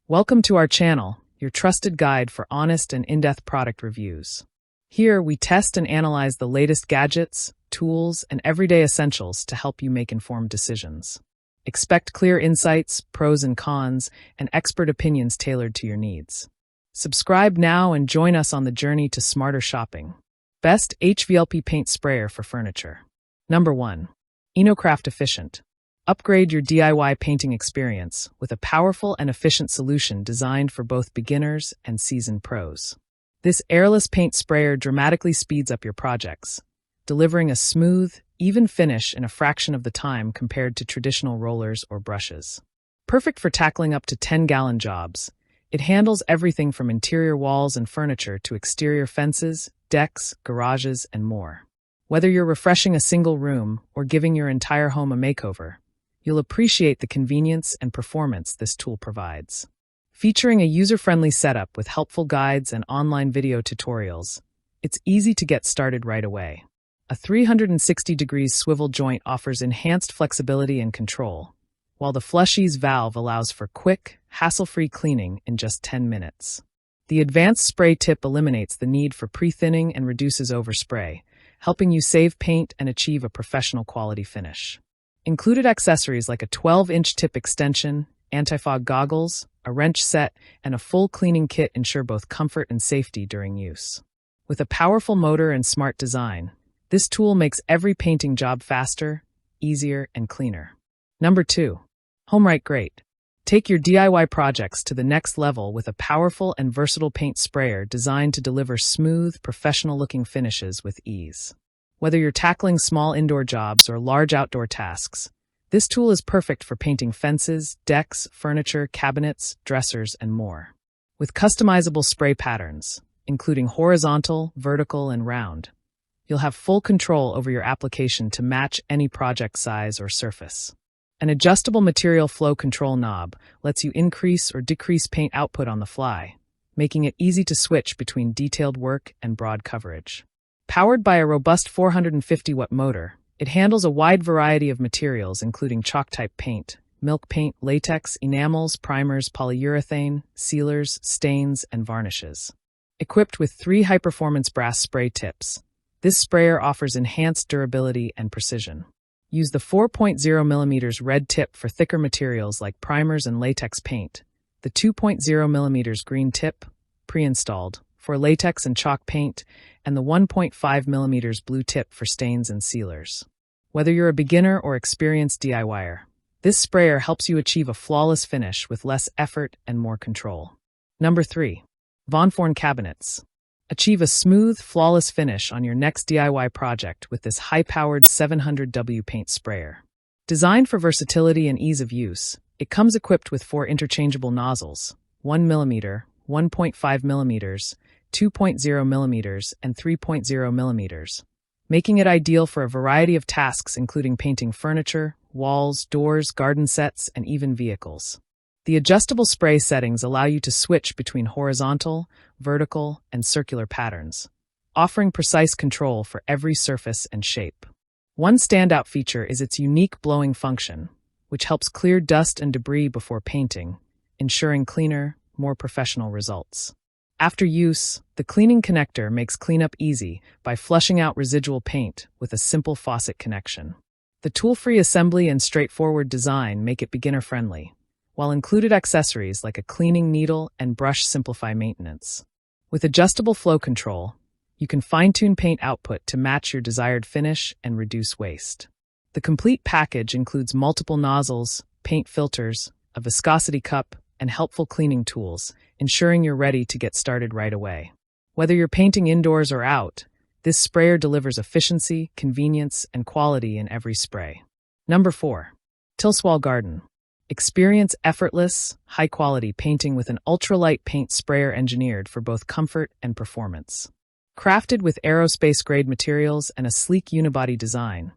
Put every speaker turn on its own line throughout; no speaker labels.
Welcome to our channel, your trusted guide for honest and in-depth product reviews. Here, we test and analyze the latest gadgets, tools, and everyday essentials to help you make informed decisions. Expect clear insights, pros and cons, and expert opinions tailored to your needs. Subscribe now and join us on the journey to smarter shopping. Best hvlp paint sprayer for furniture. Number 1. InoKraft Efficient. Upgrade your DIY painting experience with a powerful and efficient solution designed for both beginners and seasoned pros. This airless paint sprayer dramatically speeds up your projects, delivering a smooth, even finish in a fraction of the time compared to traditional rollers or brushes. Perfect for tackling up to 10-gallon jobs, it handles everything from interior walls and furniture to exterior fences, decks, garages, and more. Whether you're refreshing a single room or giving your entire home a makeover, you'll appreciate the convenience and performance this tool provides. Featuring a user-friendly setup with helpful guides and online video tutorials, it's easy to get started right away. A 360-degree swivel joint offers enhanced flexibility and control, while the flush-ease valve allows for quick, hassle-free cleaning in just 10 minutes. The advanced spray tip eliminates the need for pre-thinning and reduces overspray, helping you save paint and achieve a professional quality finish. Included accessories like a 12-inch tip extension, anti-fog goggles, a wrench set, and a full cleaning kit ensure both comfort and safety during use. With a powerful motor and smart design, this tool makes every painting job faster, easier, and cleaner. Number 2. HomeRight Great. Take your DIY projects to the next level with a powerful and versatile paint sprayer designed to deliver smooth, professional-looking finishes with ease. Whether you're tackling small indoor jobs or large outdoor tasks, this tool is perfect for painting fences, decks, furniture, cabinets, dressers, and more. With customizable spray patterns, including horizontal, vertical, and round, you'll have full control over your application to match any project size or surface. An adjustable material flow control knob lets you increase or decrease paint output on the fly, making it easy to switch between detailed work and broad coverage. Powered by a robust 450-watt motor, it handles a wide variety of materials including chalk-type paint, milk paint, latex, enamels, primers, polyurethane, sealers, stains, and varnishes. Equipped with 3 high-performance brass spray tips, this sprayer offers enhanced durability and precision. Use the 4.0mm red tip for thicker materials like primers and latex paint, the 2.0mm green tip, pre-installed, for latex and chalk paint, and the 1.5mm blue tip for stains and sealers. Whether you're a beginner or experienced DIYer, this sprayer helps you achieve a flawless finish with less effort and more control. Number 3. VONFORN Cabinets. Achieve a smooth, flawless finish on your next DIY project with this high-powered 700W paint sprayer. Designed for versatility and ease of use, it comes equipped with 4 interchangeable nozzles, 1mm, 1.5mm, 2.0mm, and 3.0mm, making it ideal for a variety of tasks including painting furniture, walls, doors, garden sets, and even vehicles. The adjustable spray settings allow you to switch between horizontal, vertical, and circular patterns, offering precise control for every surface and shape. One standout feature is its unique blowing function, which helps clear dust and debris before painting, ensuring cleaner, more professional results. After use, the cleaning connector makes cleanup easy by flushing out residual paint with a simple faucet connection. The tool-free assembly and straightforward design make it beginner-friendly, while included accessories like a cleaning needle and brush simplify maintenance. With adjustable flow control, you can fine-tune paint output to match your desired finish and reduce waste. The complete package includes multiple nozzles, paint filters, a viscosity cup, and helpful cleaning tools, ensuring you're ready to get started right away. Whether you're painting indoors or out, this sprayer delivers efficiency, convenience, and quality in every spray. Number 4. TILSWALL Garden. Experience effortless, high-quality painting with an ultralight paint sprayer engineered for both comfort and performance. Crafted with aerospace-grade materials and a sleek unibody design,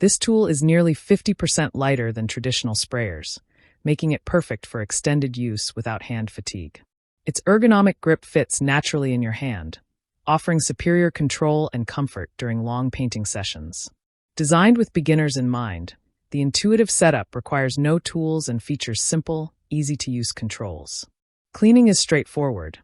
this tool is nearly 50% lighter than traditional sprayers, making it perfect for extended use without hand fatigue. Its ergonomic grip fits naturally in your hand, offering superior control and comfort during long painting sessions. Designed with beginners in mind, the intuitive setup requires no tools and features simple, easy-to-use controls. Cleaning is straightforward.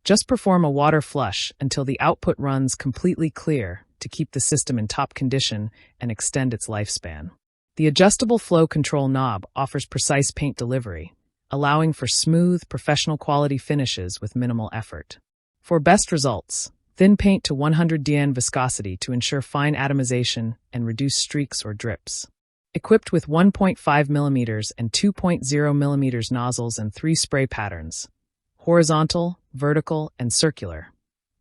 Just perform a water flush until the output runs completely clear to keep the system in top condition and extend its lifespan. The adjustable flow control knob offers precise paint delivery, allowing for smooth, professional quality finishes with minimal effort. For best results, thin paint to 100 DN viscosity to ensure fine atomization and reduce streaks or drips. Equipped with 1.5 mm and 2.0 mm nozzles and 3 spray patterns, horizontal, vertical, and circular.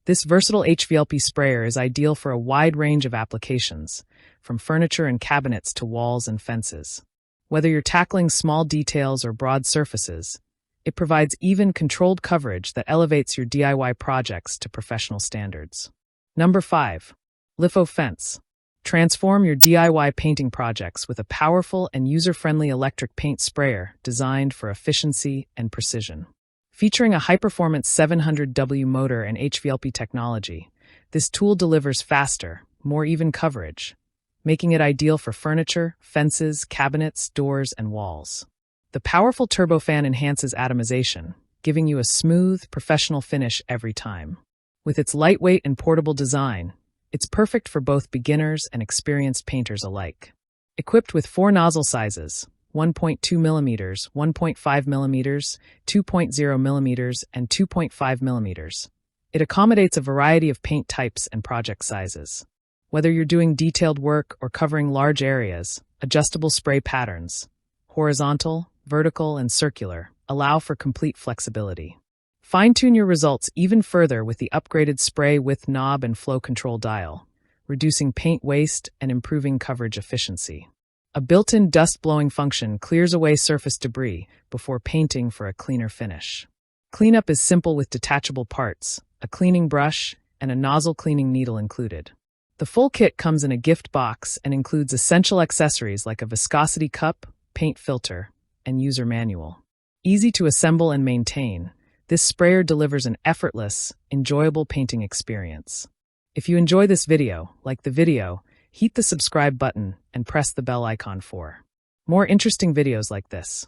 This versatile hvlp sprayer is ideal for a wide range of applications, from furniture and cabinets to walls and fences. Whether you're tackling small details or broad surfaces, it provides even controlled coverage that elevates your DIY projects to professional standards. Number 5. Lifo Fence. Transform your DIY painting projects with a powerful and user-friendly electric paint sprayer designed for efficiency and precision. Featuring a high-performance 700W motor and hvlp technology, this tool delivers faster, more even coverage, making it ideal for furniture, fences, cabinets, doors, and walls. The powerful turbofan enhances atomization, giving you a smooth, professional finish every time. With its lightweight and portable design, it's perfect for both beginners and experienced painters alike. Equipped with 4 nozzle sizes, 1.2 mm, 1.5 mm, 2.0 mm, and 2.5 mm. It accommodates a variety of paint types and project sizes. Whether you're doing detailed work or covering large areas, adjustable spray patterns, horizontal, vertical, and circular, allow for complete flexibility. Fine-tune your results even further with the upgraded spray width knob and flow control dial, reducing paint waste and improving coverage efficiency. A built-in dust-blowing function clears away surface debris before painting for a cleaner finish. Cleanup is simple with detachable parts, a cleaning brush, and a nozzle cleaning needle included. The full kit comes in a gift box and includes essential accessories like a viscosity cup, paint filter, and user manual. Easy to assemble and maintain, this sprayer delivers an effortless, enjoyable painting experience. If you enjoy this video, like the video, hit the subscribe button and press the bell icon for more interesting videos like this.